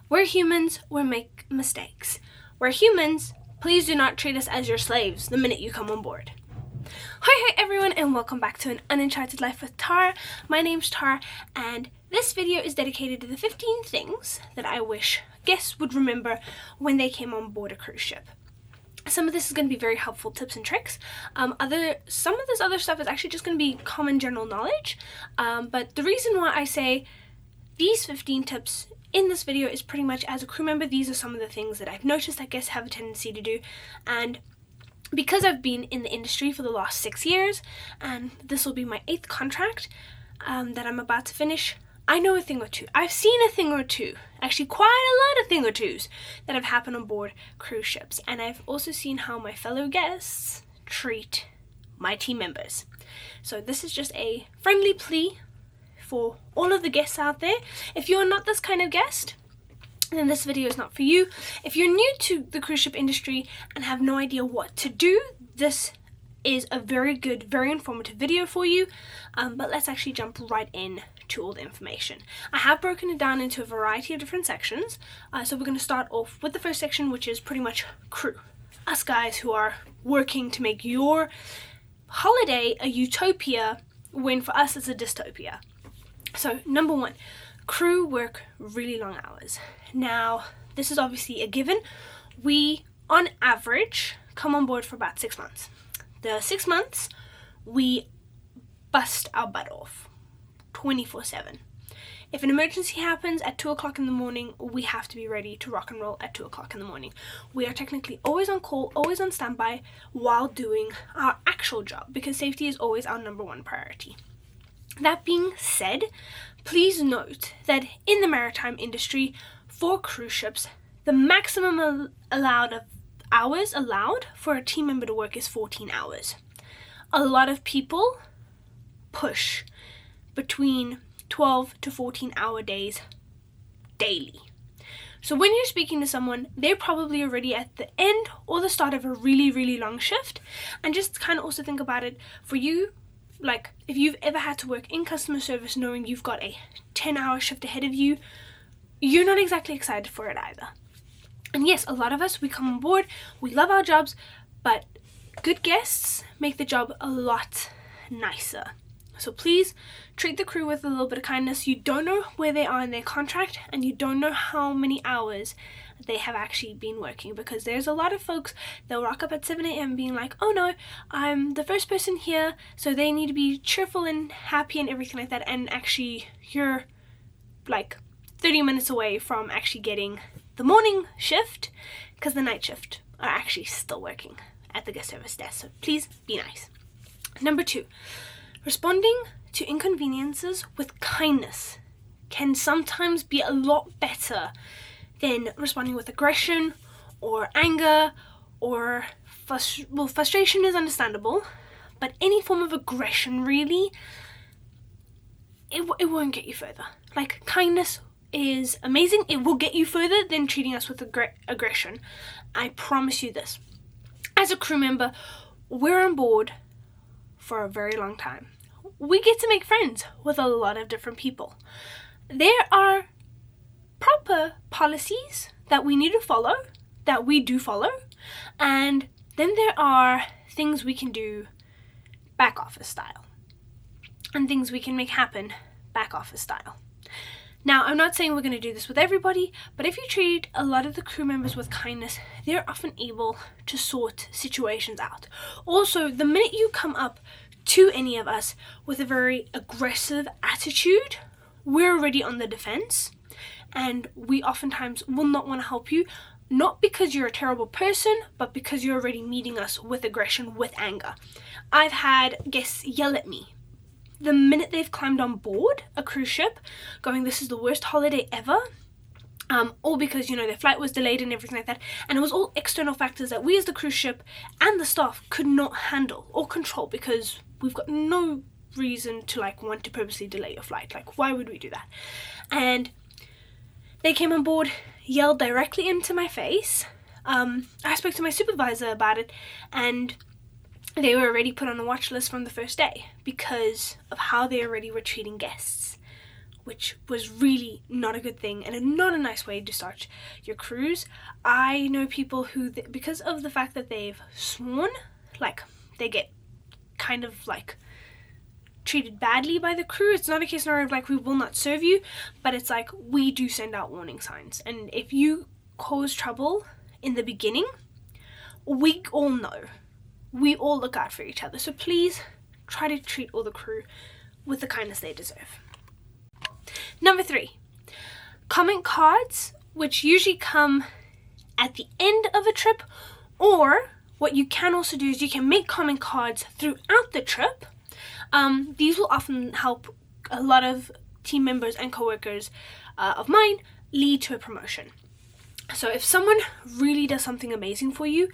We're humans, we make mistakes. We're humans, please do not treat us as your slaves the minute you come on board. Hoi Hoi everyone, and welcome back to An Uncharted Life with Tara. My name's Tara, and this video is dedicated to the 15 things that I wish guests would remember when they came on board a cruise ship. Some of this is going to be very helpful tips and tricks. Some of this other stuff is actually just going to be common general knowledge. But the reason why I say these 15 tips in this video is pretty much as a crew member, these are some of the things that I've noticed that guests have a tendency to do. And because I've been in the industry for the last 6 years, and this will be my 8th contract that I'm about to finish, I know a thing or two. I've seen a thing or two, actually quite a lot of thing or twos that have happened on board cruise ships. And I've also seen how my fellow guests treat my team members. So this is just a friendly plea for all of the guests out there. If you're not this kind of guest, then this video is not for you. If you're new to the cruise ship industry and have no idea what to do, this is a very good, very informative video for you. But let's actually jump right in to all the information. I have broken it down into a variety of different sections. So we're going to start off with the first section, which is pretty much crew. Us guys who are working to make your holiday a utopia, when for us it's a dystopia. So number one, crew work really long hours. Now, this is obviously a given. We, on average, come on board for about 6 months. The 6 months, we bust our butt off 24/7. If an emergency happens at 2 o'clock in the morning, we have to be ready to rock and roll at 2 o'clock in the morning. We are technically always on call, always on standby while doing our actual job, because safety is always our number one priority. That being said, please note that in the maritime industry, for cruise ships, the maximum hours allowed for a team member to work is 14 hours. A lot of people push between 12 to 14 hour days daily. So when you're speaking to someone, they're probably already at the end or the start of a really, really long shift. And just kind of also think about it for you. Like, if you've ever had to work in customer service knowing you've got a 10-hour shift ahead of you, you're not exactly excited for it either. And yes, a lot of us, we come on board, we love our jobs, but good guests make the job a lot nicer. So please treat the crew with a little bit of kindness. You don't know where they are in their contract, and you don't know how many hours they have actually been working, because there's a lot of folks that rock up at 7 a.m. being like, oh no, I'm the first person here, so they need to be cheerful and happy and everything like that, and actually you're like 30 minutes away from actually getting the morning shift, because the night shift are actually still working at the guest service desk. So please be nice. Number 2, responding to inconveniences with kindness can sometimes be a lot better than responding with aggression or anger or frustration is understandable, but any form of aggression really, it won't get you further. Like, kindness is amazing. It will get you further than treating us with aggression. I promise you this. As a crew member, we're on board for a very long time. We get to make friends with a lot of different people. There are proper policies that we need to follow, that we do follow, and then there are things we can do back office style, and things we can make happen back office style. Now, I'm not saying we're going to do this with everybody, but if you treat a lot of the crew members with kindness, they're often able to sort situations out. Also, the minute you come up to any of us with a very aggressive attitude, we're already on the defense, and we oftentimes will not want to help you, not because you're a terrible person, but because you're already meeting us with aggression, with anger. I've had guests yell at me the minute they've climbed on board a cruise ship, going, this is the worst holiday ever, all because, you know, their flight was delayed and everything like that, and it was all external factors that we as the cruise ship and the staff could not handle or control, because we've got no reason to want to purposely delay your flight. Like, why would we do that? And they came on board, yelled directly into my face. I spoke to my supervisor about it, and they were already put on the watch list from the first day because of how they already were treating guests. which was really not a good thing and not a nice way to start your cruise. I know people who, because of the fact that they've sworn, like, they get kind of like treated badly by the crew. It's not a case of like, we will not serve you, but it's like, we do send out warning signs, and if you cause trouble in the beginning, we all know, we all look out for each other. So please try to treat all the crew with the kindness they deserve. Number 3, comment cards, which usually come at the end of a trip, or what you can also do is you can make comment cards throughout the trip. These will often help a lot of team members and co-workers of mine lead to a promotion. So if someone really does something amazing for you,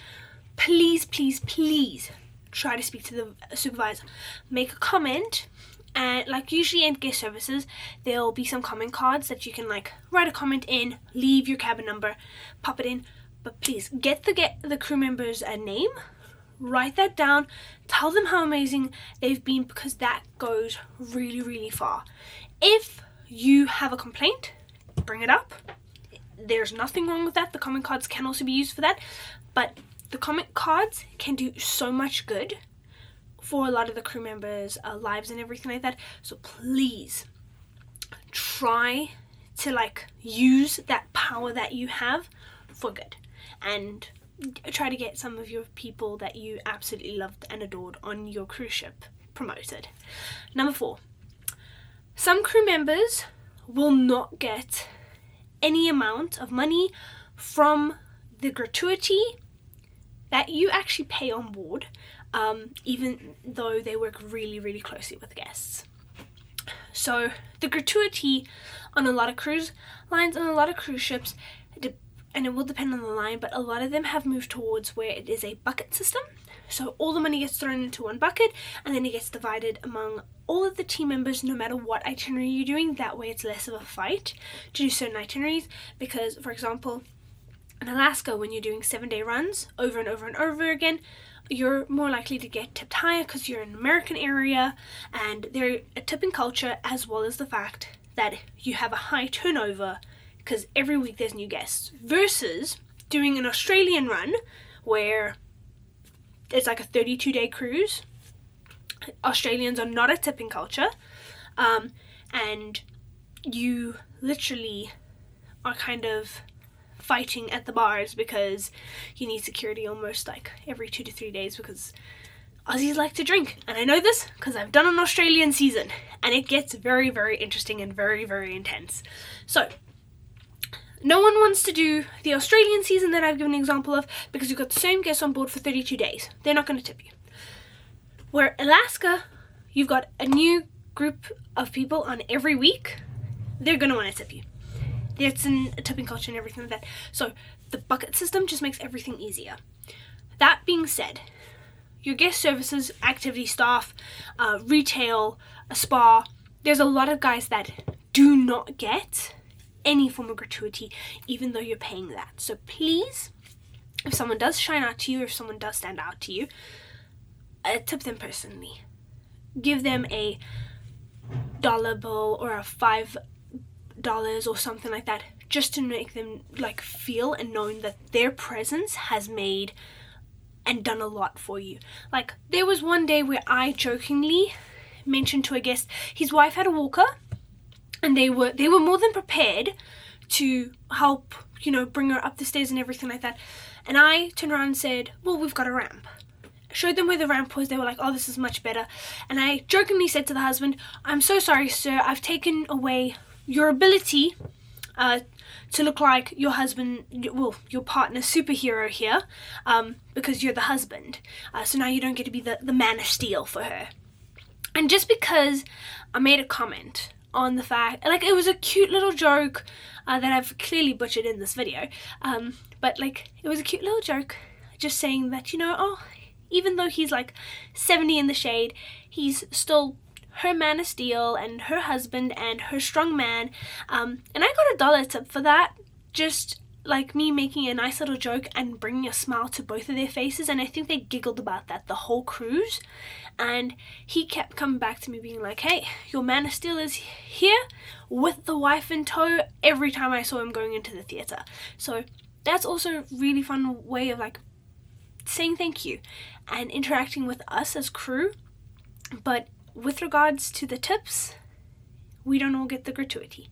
please, please, please try to speak to the supervisor. Make a comment, and like usually in guest services, there'll be some comment cards that you can like write a comment in, leave your cabin number, pop it in. But please get the crew members a name, write that down, tell them how amazing they've been, because that goes really, really far. If you have a complaint, bring it up. There's nothing wrong with that. The comment cards can also be used for that, but the comment cards can do so much good for a lot of the crew members' lives and everything like that. So please try to like use that power that you have for good, and try to get some of your people that you absolutely loved and adored on your cruise ship promoted. Number 4, some crew members will not get any amount of money from the gratuity that you actually pay on board, even though they work really, really closely with guests. So the gratuity on a lot of cruise lines and a lot of cruise ships, and it will depend on the line, but a lot of them have moved towards where it is a bucket system. So all the money gets thrown into one bucket, and then it gets divided among all of the team members, no matter what itinerary you're doing. That way it's less of a fight to do certain itineraries, because for example, in Alaska, when you're doing 7-day runs over and over and over again, you're more likely to get tipped higher because you're in an American area and they're a tipping culture, as well as the fact that you have a high turnover because every week there's new guests, versus doing an Australian run where it's like a 32-day cruise. Australians are not a tipping culture, and you literally are kind of fighting at the bars because you need security almost like every 2 to 3 days, because Aussies like to drink, and I know this because I've done an Australian season, and it gets very, very interesting and very, very intense. So no one wants to do the Australian season that I've given an example of, because you've got the same guests on board for 32 days. They're not going to tip you. Where Alaska, you've got a new group of people on every week. They're going to want to tip you. It's in a tipping culture and everything like that. So the bucket system just makes everything easier. That being said, your guest services, activity staff, retail, a spa, there's a lot of guys that do not get any form of gratuity, even though you're paying that. So please, if someone does shine out to you, if someone does stand out to you, tip them personally. Give them a $1 bill or a $5 or something like that, just to make them like feel and knowing that their presence has made and done a lot for you. Like, there was one day where I jokingly mentioned to a guest his wife had a walker, and they were more than prepared to help, bring her up the stairs and everything like that. And I turned around and said, well, we've got a ramp. Showed them where the ramp was. They were like, oh, this is much better. And I jokingly said to the husband, I'm so sorry, sir, I've taken away your ability to look like your husband, your partner superhero here, because you're the husband. So now you don't get to be the man of steel for her. And just because I made a comment on the fact, like, it was a cute little joke that I've clearly butchered in this video, but like, it was a cute little joke, just saying that, even though he's like 70 in the shade, he's still her man of steel and her husband and her strong man, and I got $1 tip for that, just like me making a nice little joke and bringing a smile to both of their faces, and I think they giggled about that the whole cruise. And he kept coming back to me being like, hey, your man of steel is here with the wife in tow, every time I saw him going into the theater. So that's also a really fun way of like saying thank you and interacting with us as crew. But with regards to the tips, we don't all get the gratuity.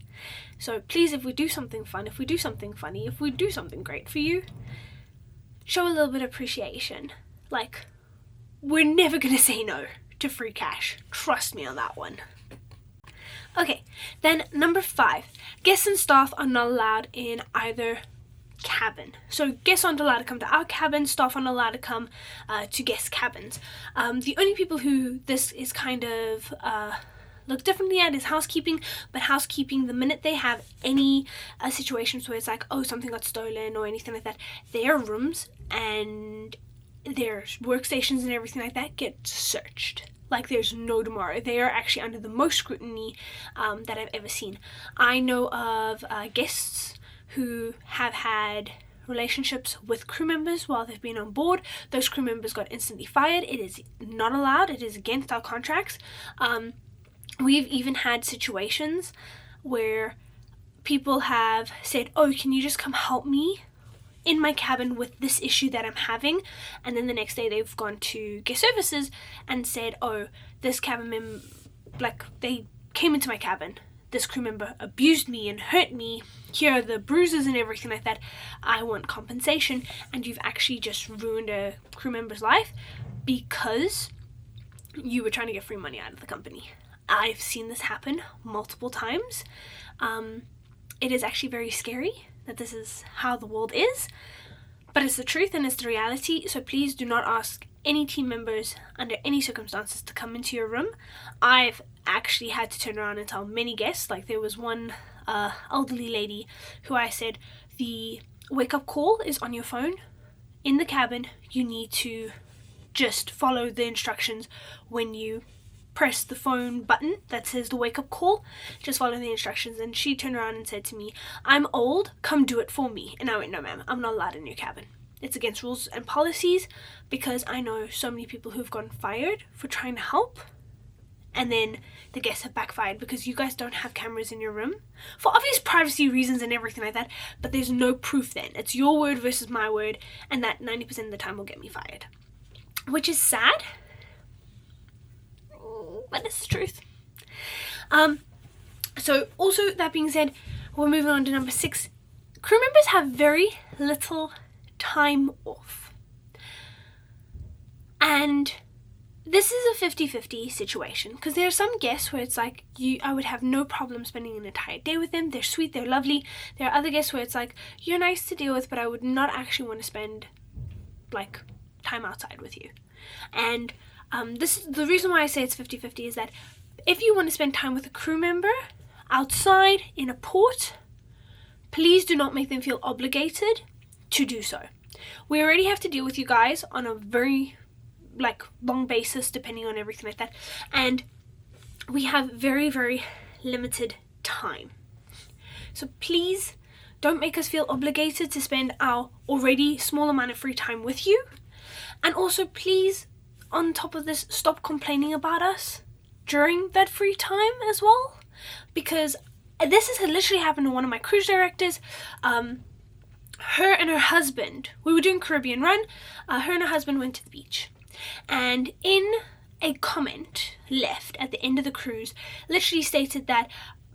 So please, if we do something fun, if we do something funny, if we do something great for you, show a little bit of appreciation. Like, we're never going to say no to free cash. Trust me on that one. Okay, then number 5. Guests and staff are not allowed in either cabin. So guests aren't allowed to come to our cabin, staff aren't allowed to come to guest cabins. The only people who this is kind of look differently at is housekeeping, but housekeeping, the minute they have any situations where it's like, oh, something got stolen or anything like that, their rooms and their workstations and everything like that get searched. Like there's no tomorrow. They are actually under the most scrutiny that I've ever seen. I know of guests who have had relationships with crew members while they've been on board. Those crew members got instantly fired. It is not allowed. It is against our contracts. We've even had situations where people have said, oh, can you just come help me in my cabin with this issue that I'm having? And then the next day they've gone to guest services and said, oh, this cabin member, like, they came into my cabin, this crew member abused me and hurt me, here are the bruises and everything like that, I want compensation. And you've actually just ruined a crew member's life because you were trying to get free money out of the company. I've seen this happen multiple times. It is actually very scary that this is how the world is, but it's the truth and it's the reality. So please do not ask any team members under any circumstances to come into your room. I've actually had to turn around and tell many guests, like there was one elderly lady who I said, the wake up call is on your phone in the cabin. You need to just follow the instructions when you press the phone button that says the wake up call, just follow the instructions. And she turned around and said to me, I'm old, come do it for me. And I went, no ma'am, I'm not allowed in your cabin. It's against rules and policies, because I know so many people who've gotten fired for trying to help, and then the guests have backfired because you guys don't have cameras in your room for obvious privacy reasons and everything like that, but there's no proof then. It's your word versus my word, and that 90% of the time will get me fired, which is sad, but it's the truth. So also, that being said, we're moving on to number 6. Crew members have very little time off, and this is a 50-50 situation, because there are some guests where it's like, I would have no problem spending an entire day with them. They're sweet, they're lovely. There are other guests where it's like, you're nice to deal with, but I would not actually want to spend like time outside with you. And the reason why I say it's 50-50 is that if you want to spend time with a crew member outside in a port, please do not make them feel obligated to do so. We already have to deal with you guys on a very long basis, depending on everything like that, and we have very, very limited time. So please don't make us feel obligated to spend our already small amount of free time with you. And also, please, on top of this, stop complaining about us during that free time as well, because this has literally happened to one of my cruise directors. Her and her husband, we were doing Caribbean Run, her and her husband went to the beach, and in a comment left at the end of the cruise, literally stated that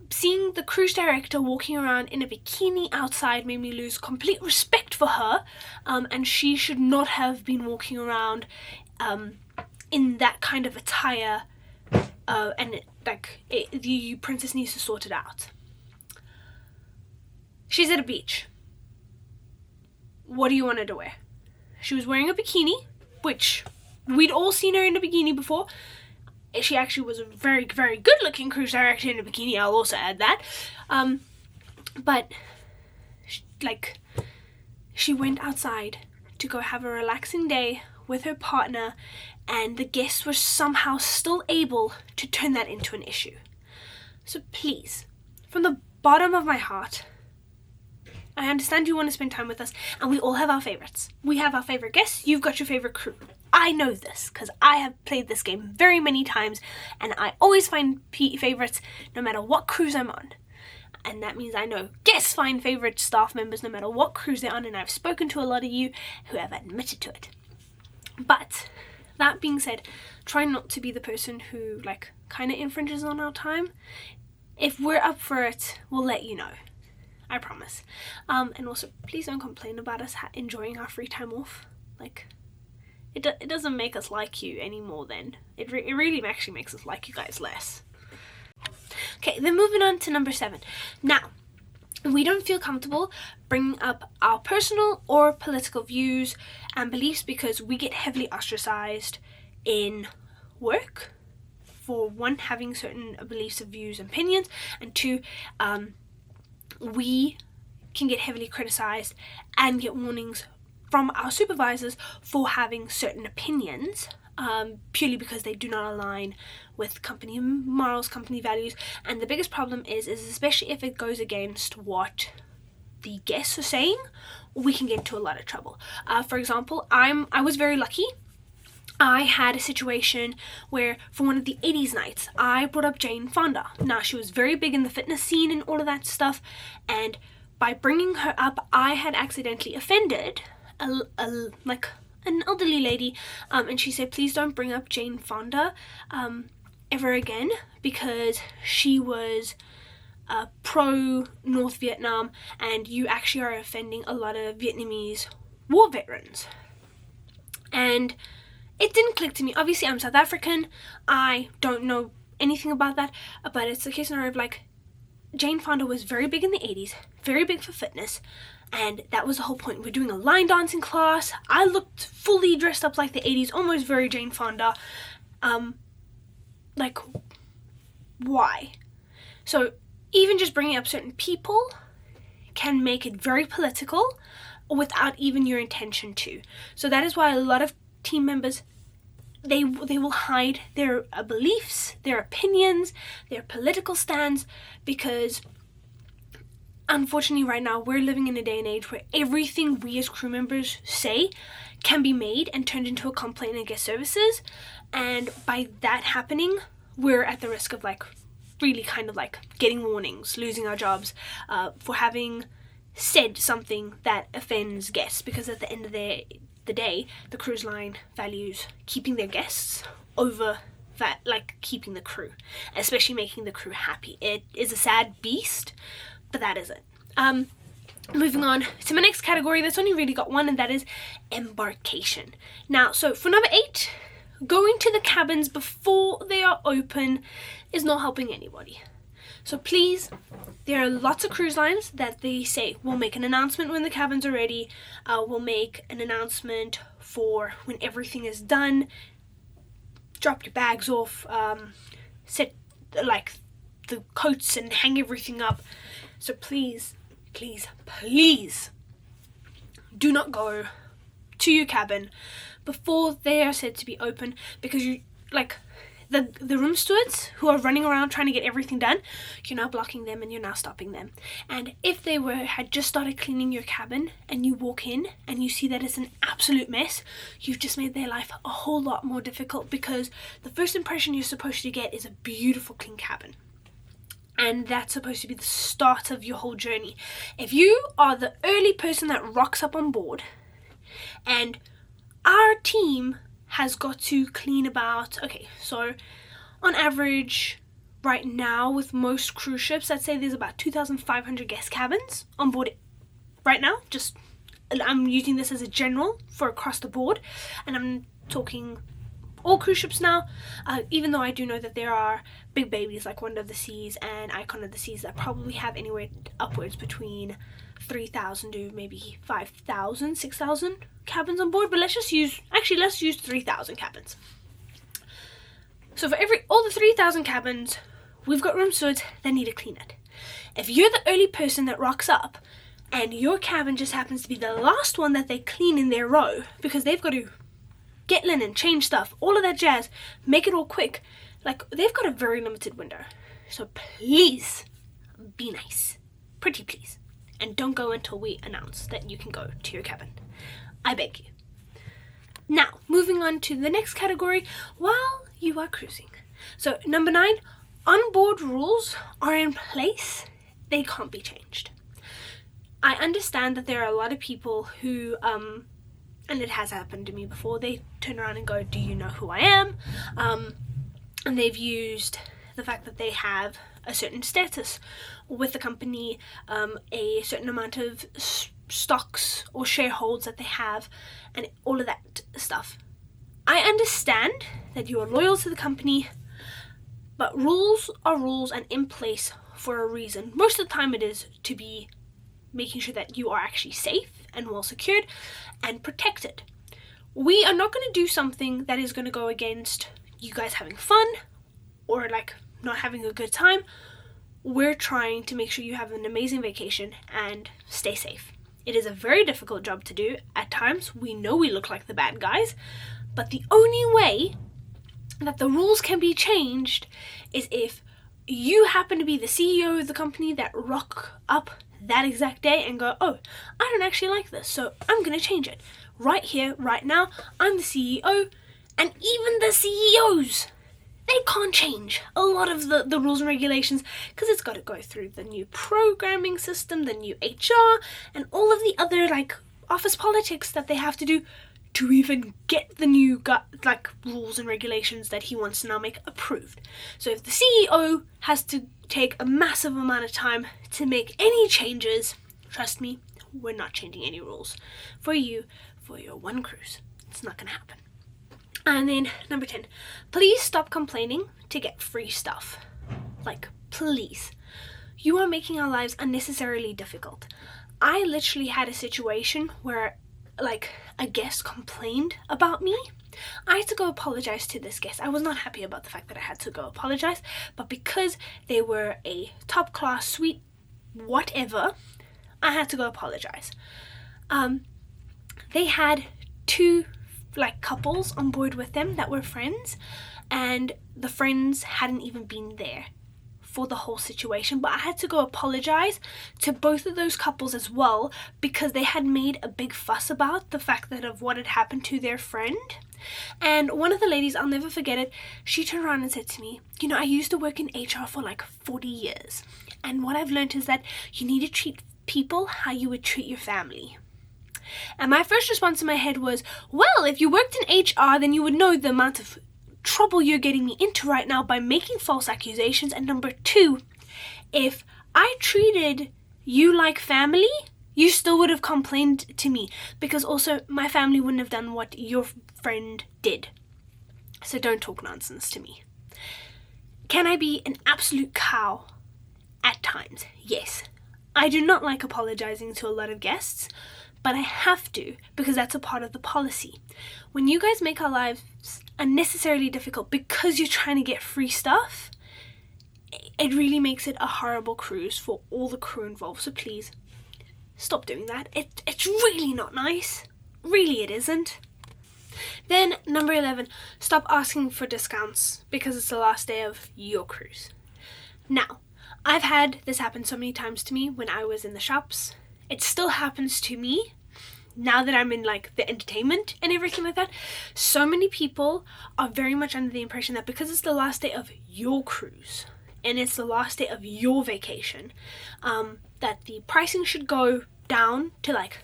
seeing the cruise director walking around in a bikini outside made me lose complete respect for her, and she should not have been walking around in that kind of attire, and the princess needs to sort it out. She's at a beach. What do you want her to wear? She was wearing a bikini, which we'd all seen her in a bikini before. She actually was a very, very good looking cruise director in a bikini, I'll also add that. But she went outside to go have a relaxing day with her partner, and the guests were somehow still able to turn that into an issue. So please, from the bottom of my heart, I I understand you want to spend time with us, and we all have our favorites. We have our favorite guests, you've got your favorite crew. I know this because I have played this game very many times, and I always find favorites no matter what cruise I'm on. And that means I know guests find favorite staff members no matter what cruise they're on, and I've spoken to a lot of you who have admitted to it. But that being said, try not to be the person who kind of infringes on our time. If we're up for it, we'll let you know. I promise. And also, please don't complain about us enjoying our free time off. It doesn't make us like you any more than it really actually makes us like you guys less. Okay, then moving on to number 7. Now, we don't feel comfortable bringing up our personal or political views and beliefs because we get heavily ostracized in work. For one, having certain beliefs, views, and opinions, and 2, we can get heavily criticized and get warnings from our supervisors for having certain opinions, purely because they do not align with company morals, company values. And the biggest problem is especially if it goes against what the guests are saying, we can get into a lot of trouble. For example, I was very lucky. I had a situation where for one of the 80s nights, I brought up Jane Fonda. Now, she was very big in the fitness scene and all of that stuff, and by bringing her up, I had accidentally offended an elderly lady, and she said, please don't bring up Jane Fonda ever again, because she was pro North Vietnam, and you actually are offending a lot of Vietnamese war veterans. And it didn't click to me. Obviously, I'm South African. I don't know anything about that, but it's a case of Jane Fonda was very big in the 80s, very big for fitness, and that was the whole point. We're doing a line dancing class. I looked fully dressed up like the 80s, almost very Jane Fonda. Why? So even just bringing up certain people can make it very political without even your intention to. So that is why a lot of team members, they will hide their beliefs, their opinions, their political stands, because unfortunately right now we're living in a day and age where everything we as crew members say can be made and turned into a complaint against services, and by that happening, we're at the risk of really getting warnings, losing our jobs for having said something that offends guests, because at the end of the day, the cruise line values keeping their guests over that, keeping the crew, especially making the crew happy. It is a sad beast, but that is it. Moving on to my next category, that's only really got one, and that is embarkation. Now, so for number 8, going to the cabins before they are open is not helping anybody. So please, there are lots of cruise lines that they say, we'll make an announcement when the cabins are ready, we'll make an announcement for when everything is done, drop your bags off, set the coats and hang everything up. So please, please, please do not go to your cabin before they are said to be open, because you the room stewards who are running around trying to get everything done, you're now blocking them and you're now stopping them. And if they had just started cleaning your cabin and you walk in and you see that it's an absolute mess, you've just made their life a whole lot more difficult, because the first impression you're supposed to get is a beautiful clean cabin. And that's supposed to be the start of your whole journey. If you are the early person that rocks up on board, and our team has got to clean about, so on average right now with most cruise ships, I'd say there's about 2,500 guest cabins on board right now. Just, I'm using this as a general for across the board, and I'm talking all cruise ships now, even though I do know that there are big babies like Wonder of the Seas and Icon of the Seas that probably have anywhere upwards between 3,000 to maybe 5,000, 6,000 cabins on board, but let's use 3,000 cabins. So for all the 3,000 cabins, we've got room stewards that need to clean it. If you're the early person that rocks up and your cabin just happens to be the last one that they clean in their row, because they've got to get linen, change stuff, all of that jazz, make it all quick, they've got a very limited window. So please be nice, pretty please. and don't go until we announce that you can go to your cabin. I beg you. Now, moving on to the next category, while you are cruising. So, number 9, onboard rules are in place. They can't be changed. I understand that there are a lot of people who, and it has happened to me before, they turn around and go, do you know who I am? And they've used the fact that they have a certain status with the company, a certain amount of stocks or shareholds that they have, and all of that stuff. I understand that you are loyal to the company, but rules are rules and in place for a reason. Most of the time it is to be making sure that you are actually safe and well secured and protected. We are not going to do something that is going to go against you guys having fun or like not having a good time. We're trying to make sure you have an amazing vacation and stay safe. It is a very difficult job to do. At times, we know we look like the bad guys, but the only way that the rules can be changed is if you happen to be the CEO of the company that rock up that exact day and go, oh, I don't actually like this, so I'm going to change it. Right here, right now, I'm the CEO, and even the CEOs, they can't change a lot of the rules and regulations because it's got to go through the new programming system, the new HR, and all of the other like office politics that they have to do to even get the new rules and regulations that he wants to now make approved. So if the CEO has to take a massive amount of time to make any changes, trust me, we're not changing any rules for you for your one cruise. It's not going to happen. And then number 10, please stop complaining to get free stuff. Like, please. You are making our lives unnecessarily difficult. I literally had a situation where like a guest complained about me. I had to go apologize to this guest. I was not happy about the fact that I had to go apologize, but because they were a top class suite whatever, I had to go apologize. They had 2 like couples on board with them that were friends, and the friends hadn't even been there for the whole situation, but I had to go apologize to both of those couples as well because they had made a big fuss about the fact that of what had happened to their friend. And one of the ladies, I'll never forget it, she turned around and said to me, you know, I used to work in HR for like 40 years, and what I've learned is that you need to treat people how you would treat your family. And my first response in my head was, well, if you worked in HR, then you would know the amount of trouble you're getting me into right now by making false accusations. And number 2, if I treated you like family, you still would have complained to me, because also my family wouldn't have done what your friend did. So don't talk nonsense to me. Can I be an absolute cow? At times, yes. I do not like apologizing to a lot of guests, but I have to because that's a part of the policy. When you guys make our lives unnecessarily difficult because you're trying to get free stuff, it really makes it a horrible cruise for all the crew involved. So please, stop doing that. It's really not nice. Really, it isn't. Then, number 11, stop asking for discounts because it's the last day of your cruise. Now, I've had this happen so many times to me when I was in the shops. It still happens to me now that I'm in like the entertainment and everything like that. So many people are very much under the impression that because it's the last day of your cruise and it's the last day of your vacation, that the pricing should go down to like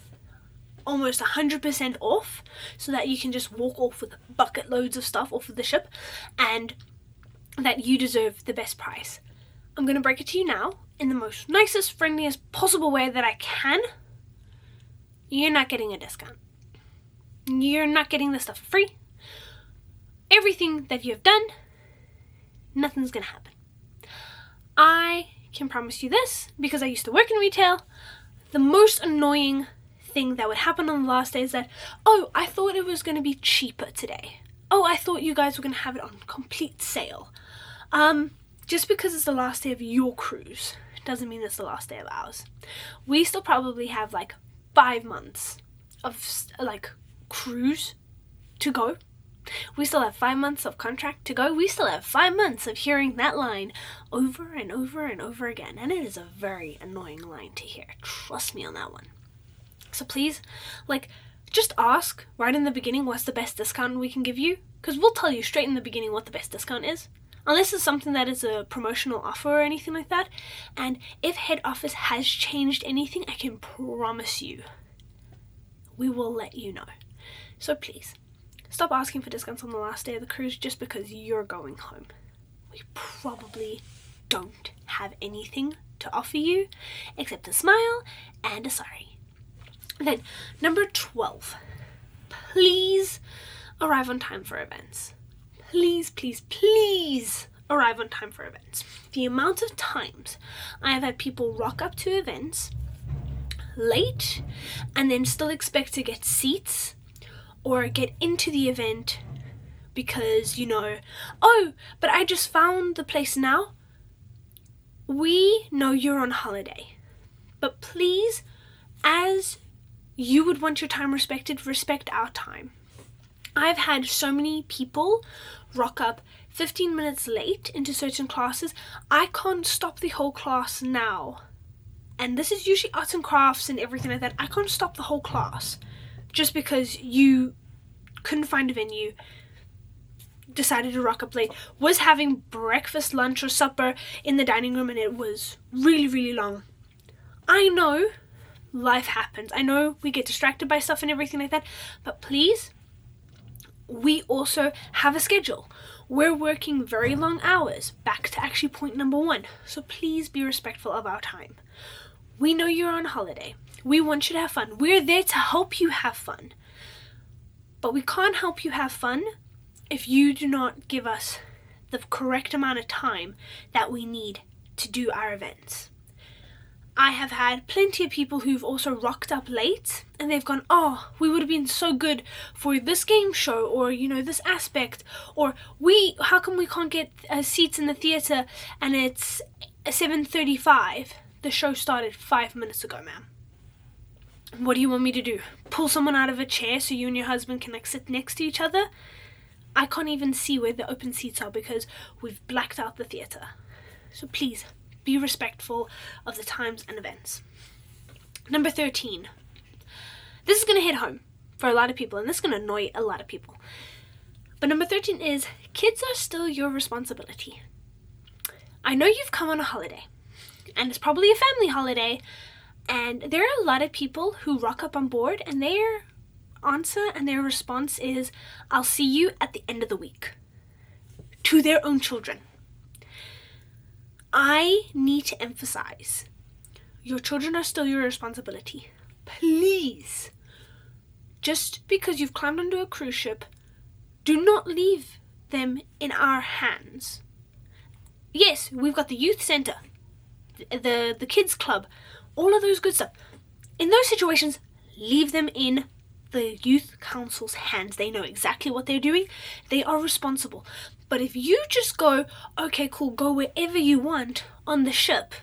almost 100% off so that you can just walk off with bucket loads of stuff off of the ship and that you deserve the best price. I'm going to break it to you now in the most nicest, friendliest possible way that I can. You're not getting a discount. You're not getting this stuff for free. Everything that you have done, nothing's going to happen. I can promise you this because I used to work in retail. The most annoying thing that would happen on the last day is that, oh, I thought it was going to be cheaper today. Oh, I thought you guys were going to have it on complete sale. Just because it's the last day of your cruise doesn't mean it's the last day of ours. We still probably have like 5 months of like cruise to go. We still have 5 months of contract to go. We still have 5 months of hearing that line over and over and over again. And it is a very annoying line to hear. Trust me on that one. So please, just ask right in the beginning what's the best discount we can give you. Because we'll tell you straight in the beginning what the best discount is. Unless it's something that is a promotional offer or anything like that. And if head office has changed anything, I can promise you, we will let you know. So please, stop asking for discounts on the last day of the cruise just because you're going home. We probably don't have anything to offer you except a smile and a sorry. Then, number 12. Please arrive on time for events. Please, please, please arrive on time for events. The amount of times I have had people rock up to events late and then still expect to get seats or get into the event because, oh, but I just found the place now. We know you're on holiday, but please, as you would want your time respected, respect our time. I've had so many people rock up 15 minutes late into certain classes. I can't stop the whole class now. And this is usually arts and crafts and everything like that. I can't stop the whole class just because you couldn't find a venue, decided to rock up late, was having breakfast, lunch, or supper in the dining room, and it was really, really long. I know life happens. I know we get distracted by stuff and everything like that, but please, we also have a schedule. We're working very long hours, back to actually point number 1. So please be respectful of our time. We know you're on holiday. We want you to have fun. We're there to help you have fun. But we can't help you have fun if you do not give us the correct amount of time that we need to do our events. I have had plenty of people who've also rocked up late and they've gone, oh, we would have been so good for this game show or, this aspect, or how come we can't get seats in the theatre and it's 7:35? The show started 5 minutes ago, ma'am. What do you want me to do? Pull someone out of a chair so you and your husband can sit next to each other? I can't even see where the open seats are because we've blacked out the theatre. So please, be respectful of the times and events. Number 13. This is going to hit home for a lot of people, and this is going to annoy a lot of people. But number 13 is, kids are still your responsibility. I know you've come on a holiday, and it's probably a family holiday, and there are a lot of people who rock up on board, and their answer and their response is, I'll see you at the end of the week, to their own children. I need to emphasize, your children are still your responsibility. Please, just because you've climbed onto a cruise ship, do not leave them in our hands. Yes, we've got the youth center, the kids club, all of those good stuff. In those situations, leave them in the youth council's hands. They know exactly what they're doing. They are responsible. But if you just go, okay, cool, go wherever you want on the ship,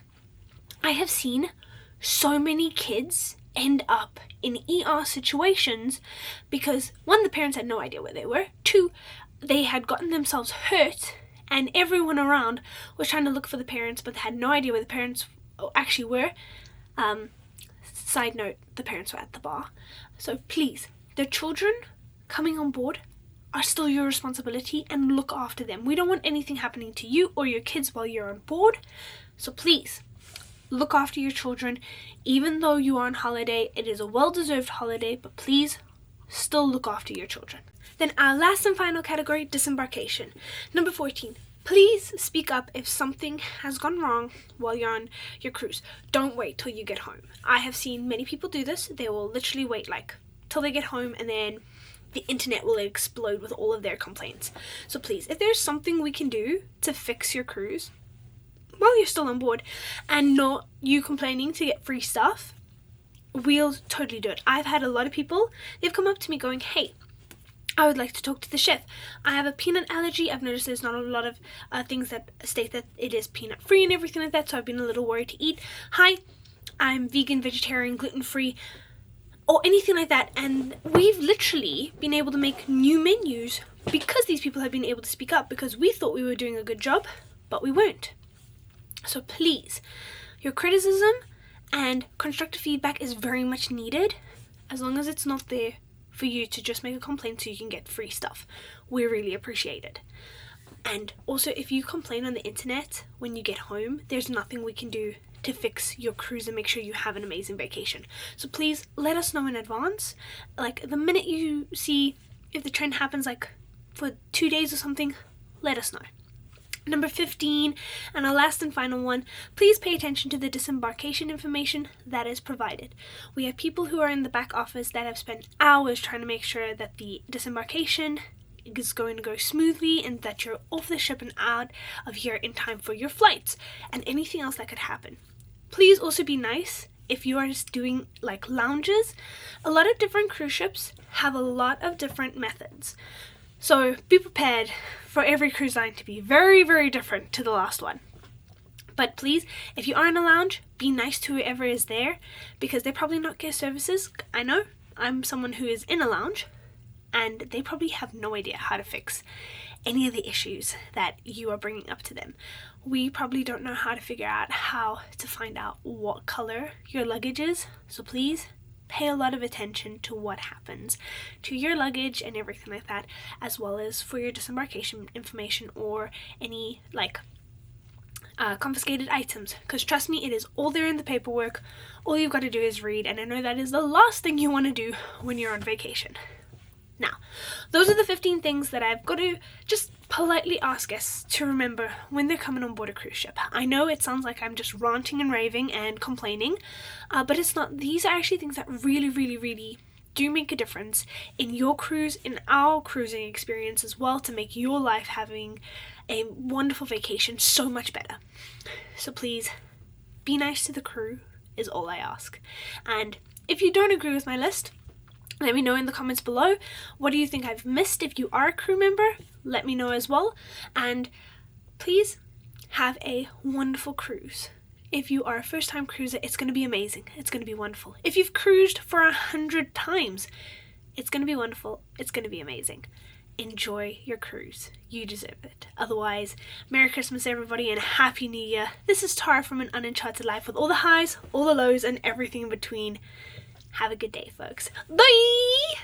I have seen so many kids end up in ER situations because, 1, the parents had no idea where they were. 2, they had gotten themselves hurt and everyone around was trying to look for the parents but they had no idea where the parents actually were. Side note, the parents were at the bar. So please, the children coming on board are still your responsibility, and look after them. We don't want anything happening to you or your kids while you're on board. So please, look after your children. Even though you are on holiday, it is a well-deserved holiday, but please still look after your children. Then our last and final category, disembarkation. Number 14. Please speak up if something has gone wrong while you're on your cruise. Don't wait till you get home. I have seen many people do this. They will literally wait till they get home, and then the internet will explode with all of their complaints. So please, if there's something we can do to fix your cruise while you're still on board and not you complaining to get free stuff, we'll totally do it. I've had a lot of people, they've come up to me going, hey, I would like to talk to the chef. I have a peanut allergy. I've noticed there's not a lot of things that state that it is peanut free and everything like that, so I've been a little worried to eat. Hi, I'm vegan, vegetarian, gluten-free, or anything like that. And we've literally been able to make new menus because these people have been able to speak up, because we thought we were doing a good job, but we weren't. So please, your criticism and constructive feedback is very much needed, as long as it's not there for you to just make a complaint so you can get free stuff. We really appreciate it. And also, if you complain on the internet when you get home, there's nothing we can do to fix your cruise and make sure you have an amazing vacation. So please let us know in advance. Like, the minute you see if the trend happens like for 2 days or something, let us know. Number 15, and our last and final one, please pay attention to the disembarkation information that is provided. We have people who are in the back office that have spent hours trying to make sure that the disembarkation is going to go smoothly and that you're off the ship and out of here in time for your flights and anything else that could happen. Please also be nice if you are just doing like lounges. A lot of different cruise ships have a lot of different methods. So be prepared for every cruise line to be very, very different to the last one. But please, if you are in a lounge, be nice to whoever is there, because they're probably not guest services. I know, I'm someone who is in a lounge, and they probably have no idea how to fix any of the issues that you are bringing up to them. We probably don't know how to figure out how to find out what color your luggage is. So please, pay a lot of attention to what happens to your luggage and everything like that, as well as for your disembarkation information or any like confiscated items, because trust me, it is all there in the paperwork. All you've got to do is read, and I know that is the last thing you want to do when you're on vacation. Now, those are the 15 things that I've got to just politely ask guests to remember when they're coming on board a cruise ship. I know it sounds like I'm just ranting and raving and complaining, but it's not. These are actually things that really, really, really do make a difference in your cruise, in our cruising experience as well, to make your life having a wonderful vacation so much better. So please, be nice to the crew is all I ask. And if you don't agree with my list, let me know in the comments below. What do you think I've missed? If you are a crew member, let me know as well. And please have a wonderful cruise. If you are a first-time cruiser, it's going to be amazing. It's going to be wonderful. If you've cruised for 100 times, it's going to be wonderful. It's going to be amazing. Enjoy your cruise. You deserve it. Otherwise, Merry Christmas everybody and Happy New Year. This is Tara from An Uncharted Life with all the highs, all the lows, and everything in between. Have a good day, folks. Bye!